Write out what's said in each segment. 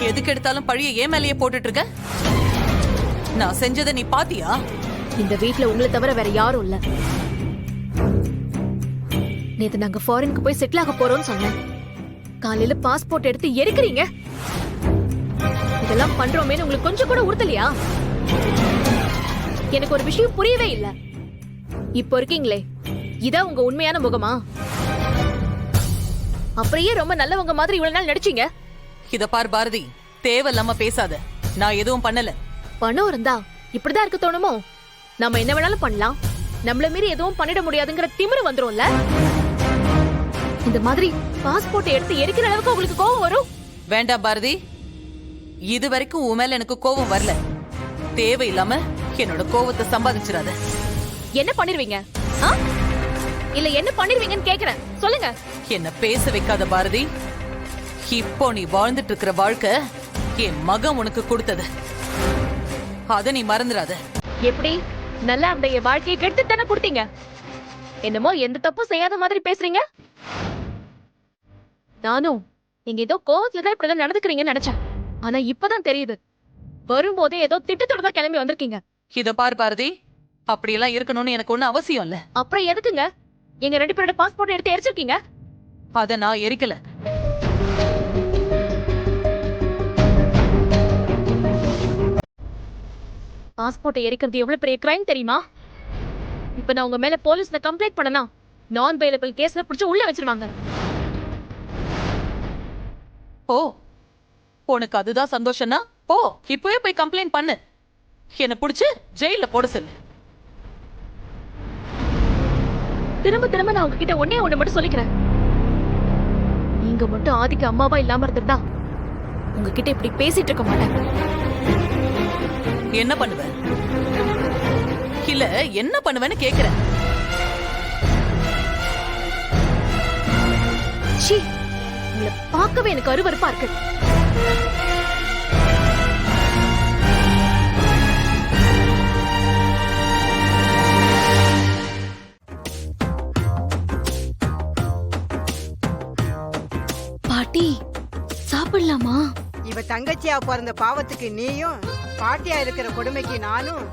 எதுக்கு எடுத்தாலும் பழிய ஏன் மேலேயே போட்டுட்டு இருக்க? நான் செஞ்சதை நீ பாத்தியா? இந்த வீட்ல உங்களை தவிர வேற யாரும் இல்ல. நேத்து நாங்க ஃபாரினுக்கு போய் செட்டில் ஆக போறோம்னு சொன்னேன். காலையில பாஸ்போர்ட் எடுத்து எரிக்கிறீங்க. இதெல்லாம் பண்றோமேன்னு உங்களுக்கு கொஞ்சம் கூட உறுத்தலையா? எனக்கு ஒரு விஷயம் புரியவே இல்ல. இப்போ இருக்கீங்களே, இதான் உங்க உண்மையான முகமா? அப்படியே ரொம்ப நல்லவங்க மாதிரி இவ்வளவு நாள் நடிச்சீங்க. இத பார் பாரதி, தேவையில்லாம பேசாத. நான் எதுவும் பண்ணல. பணம் இருந்தா இப்படிதான் இருக்க தோணுமோ? நம்ம என்ன வேணாலும் பண்ணலாம், நம்மள மீறி எதுவும் பண்ணிட முடியாதுங்கிற திமிரு வந்துரும்ல. இந்த மாதிரி பாஸ்போர்ட் எடுத்து எரிக்கிற அளவுக்கு உங்களுக்கு கோவம் வரும்? வேண்டாம் பாரதி, இது வரைக்கும் உன் மேல எனக்கு கோவம் வரல. தேவையில்லாம என்னோட கோவத்தை சம்பாதிச்சிடாத. என்ன பண்ணிருவீங்க? இல்ல என்ன பண்ணிருவீங்கன்னு கேக்குறேன், சொல்லுங்க. என்ன பேச வைக்காத பாரதி. இப்போ நீ வாழ்ந்துட்டு இருக்கிற வாழ்க்கை என் மகன் உனக்கு கொடுத்தது. அத நீ மறந்துடாத. எப்படி? நல்லா அந்த என் வாழ்க்கையை கெடுத்து தானே கொடுத்தீங்க. என்னமோ எந்த தப்பும் செய்யாத மாதிரி பேசுறீங்க. நானும் நீங்க ஏதோ கோவத்துலதான் இப்படிதான் நடந்துக்கிறீங்கன்னு நினைச்சேன். ஆனா இப்பதான் தெரியுது, வரும்போதே ஏதோ திட்டத்தோட தான் கிளம்பி வந்திருக்கீங்க. இத பார் பாரதி, அப்படியெல்லாம் இருக்கணும்னு எனக்கு ஒண்ணு அவசியம் இல்ல. அப்புறம் எதுக்குங்க எங்க 2 பேரோட பாஸ்போர்ட் எடுத்து எரிச்சிருக்கீங்க? அத நான் எரிக்கல. பாஸ்போர்ட்டை எரிக்கிறது எவ்வளவு பெரிய கிரைம் தெரியுமா? இப்ப நான் உங்க மேல போலீஸ்ல கம்ப்ளைண்ட் பண்ணனா நான் பெயிலபிள் கேஸ்ல புடிச்சு உள்ள வச்சிருவாங்க. ஓ, உனக்கு அதுதான் சந்தோஷம்னா போ, இப்பவே போய் கம்ப்ளைண்ட் பண்ணு. என்ன புடிச்சு ஜெயில போட சொல்லு. திரும்ப திரும்ப நான் உங்ககிட்ட ஒண்ணு மட்டும் சொல்லிக்கிறேன். நீங்க மட்டும் ஆதிக்கு அம்மாவா இல்லாம இருந்திருந்தா உங்ககிட்ட இப்படி பேசிட்டு இருக்க மாட்டேன். என்ன பண்ணுவ? இல்ல என்ன பண்ணுவேன்னு கேக்குறேன். உங்களை பார்க்கவே எனக்கு அருவருப்பா இருக்கு. பாட்டி சாப்பிடலாமா? இவ தங்கச்சியா பிறந்த பாவத்துக்கு நீயும், பாட்டியா இருக்கிற கொடுமைக்கு நானும்.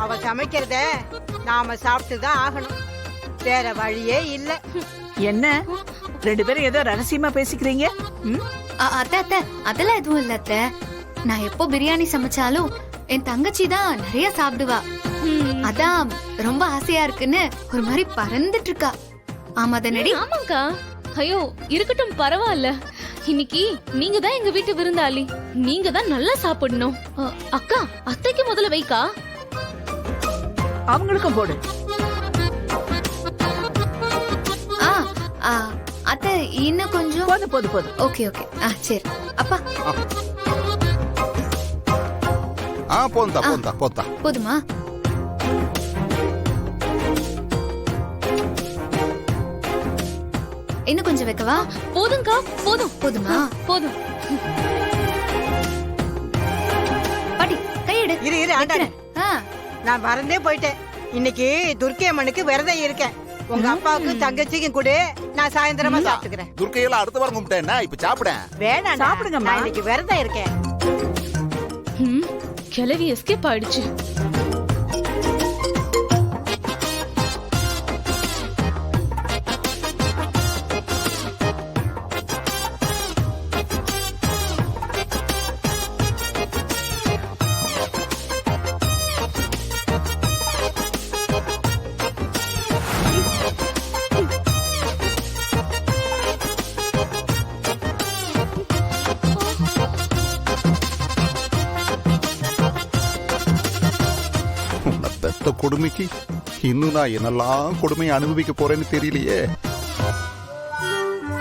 அவ சமைக்கிறத நாம சாப்பிட்டுதான் ஆகணும், வேற வழியே இல்ல. என்ன 2 பேரும் ஏதோ ரகசியமா பேசிக்கிறீங்க? அத்தை அத்தை அதெல்லாம் எதுவும் இல்ல அத்தை. நான் எப்போ பிரியாணி சமைச்சாலும் என் தங்கச்சி தான் நிறைய சாப்பிடுவா. அதான் ரொம்ப ஆசையா இருக்குன்னு ஒரு மாதிரி பறந்துட்டு இருக்கா. ஆமா தானடி? ஆமாக்கா. ஐயோ இருக்கட்டும், பரவாயில்ல. இன்னைக்கு நீங்க தான் எங்க வீட்டு விருந்தாளி, நீங்க தான் நல்லா சாப்பிடணும். அக்கா, அத்தைக்கு முதல்ல வைக்கா. அவங்களுக்கும் போடு. அத்தை இன்னும் கொஞ்சம். போது. Okay okay. சரி அப்பா. போந்தா போதுமா? இன்னும் கொஞ்சம் வைக்கவா? போதும்க்கா, போதும். போதுமா? போதும். பாட்டி கையெடு. இரு ஆண்டாடி, நான் மறந்தே போயிட்டேன். இன்னைக்கு துர்க்கை அம்மனுக்கு விரதம் இருக்கேன். உங்க அப்பாவுக்கு தங்கச்சிக்கும் கூட நான் சாயந்தரமா சாப்பிட்டுக்கிறேன். துர்க்கையெல்லாம் அடுத்த வாரம் கும்பிட்டேன்னா இப்ப சாப்பிட வேணாம், சாப்பிடுங்கம்மா. நான் இன்னைக்கு விரதம் இருக்கேன். கிளவி எஸ்கேப் ஆயிடுச்சு. கொடுமைக்கு இன்னும் நான் என்னெல்லாம் கொடுமையை அனுபவிக்க போறேன்னு தெரியலையே.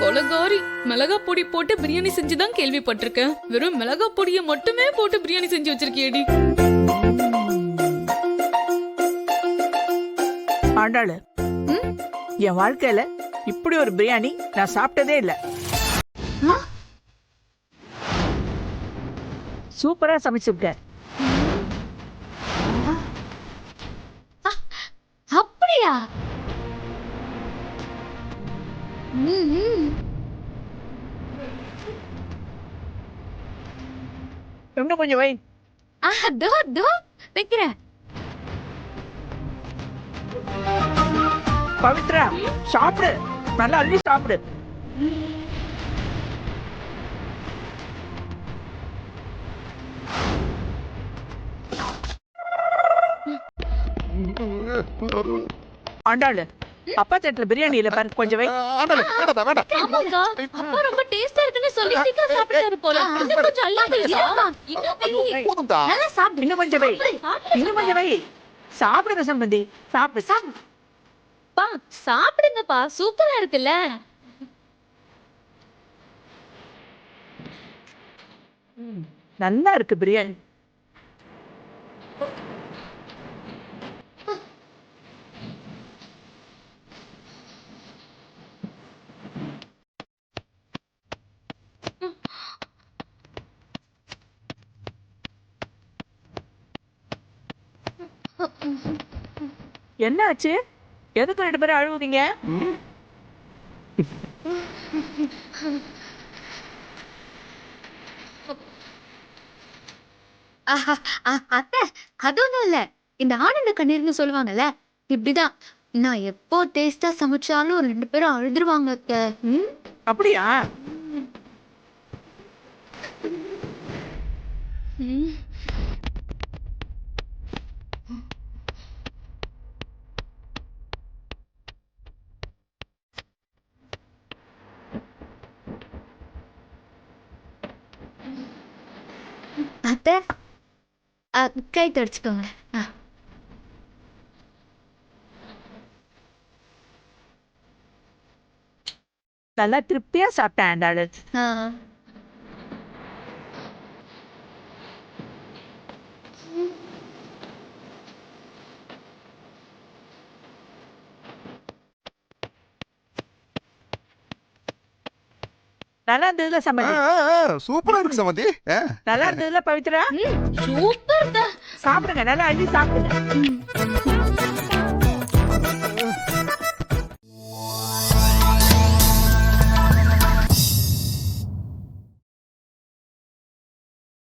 கொலகாரி மிளகா பொடி போட்டு பிரியாணி செஞ்சுதான் கேள்விப்பட்டிருக்கேன். வெறும் மிளகா பொடியை மட்டுமே போட்டு பிரியாணி செஞ்சு வச்சிருக்கியேடி. ஆண்டாளு, என் வாழ்க்கையில இப்படி ஒரு பிரியாணி நான் சாப்பிட்டதே இல்ல. சூப்பரா சமைச்சுட்ட. அப்படியா? இன்னும் கொஞ்சம் வை. தோ தோ வைக்கிறேன். பவித்ரா சாப்பிடு, நல்லா அள்ளி சாப்பிடு. ஆண்டாளு, அப்பா தட்டுல பிரியாணி இல்ல பாரு, கொஞ்சம் வை. ஆண்டலே, வேண்டாம், வேண்டாம். ஆமாக்கா அப்பா ரொம்ப டேஸ்டா இருக்குன்னு சொல்லி சீக்கிரம் சாப்பிட்டாரு போல. இன்னும் கொஞ்சம் அள்ளாத இன்னும் வை. போதும்டா. நல்லா சாப்பிடு. இன்னும் கொஞ்சம் வை, இன்னும் கொஞ்சம் வை. சாப்பிடுங்க சம்பந்தி, சாப்பிடு சாப்பிடு. பா சாப்பிடுங்கப்பா, சூப்பரா இருக்குல்ல. நல்லா இருக்கு பிரியாணி. என்ன ஆச்சு? எதுக்கு 2 பேரும் அழுவுறீங்க? அத்தை அது ஒண்ணும் இல்ல. இந்த ஆனந்த கண்ணீர்னு சொல்லுவாங்கல்ல, இப்படிதான். நான் எப்போ டேஸ்டா சமைச்சாலும் 2 பேரும் அழுதுருவாங்க அத்தை. அப்படியா? அத்தை கை தொடச்சுக்கோங்க. நல்லா திருப்தியா சாப்பிட்டேன் ஆண்டாளு. நல்லா இருந்ததுல சம்பந்தி? சூப்பரா இருக்கு சமந்தி. நல்லா இருந்ததுல பவித்ரா? சூப்பர். சாப்பிடுங்க, நல்லா அள்ளி சாப்பிடுங்க.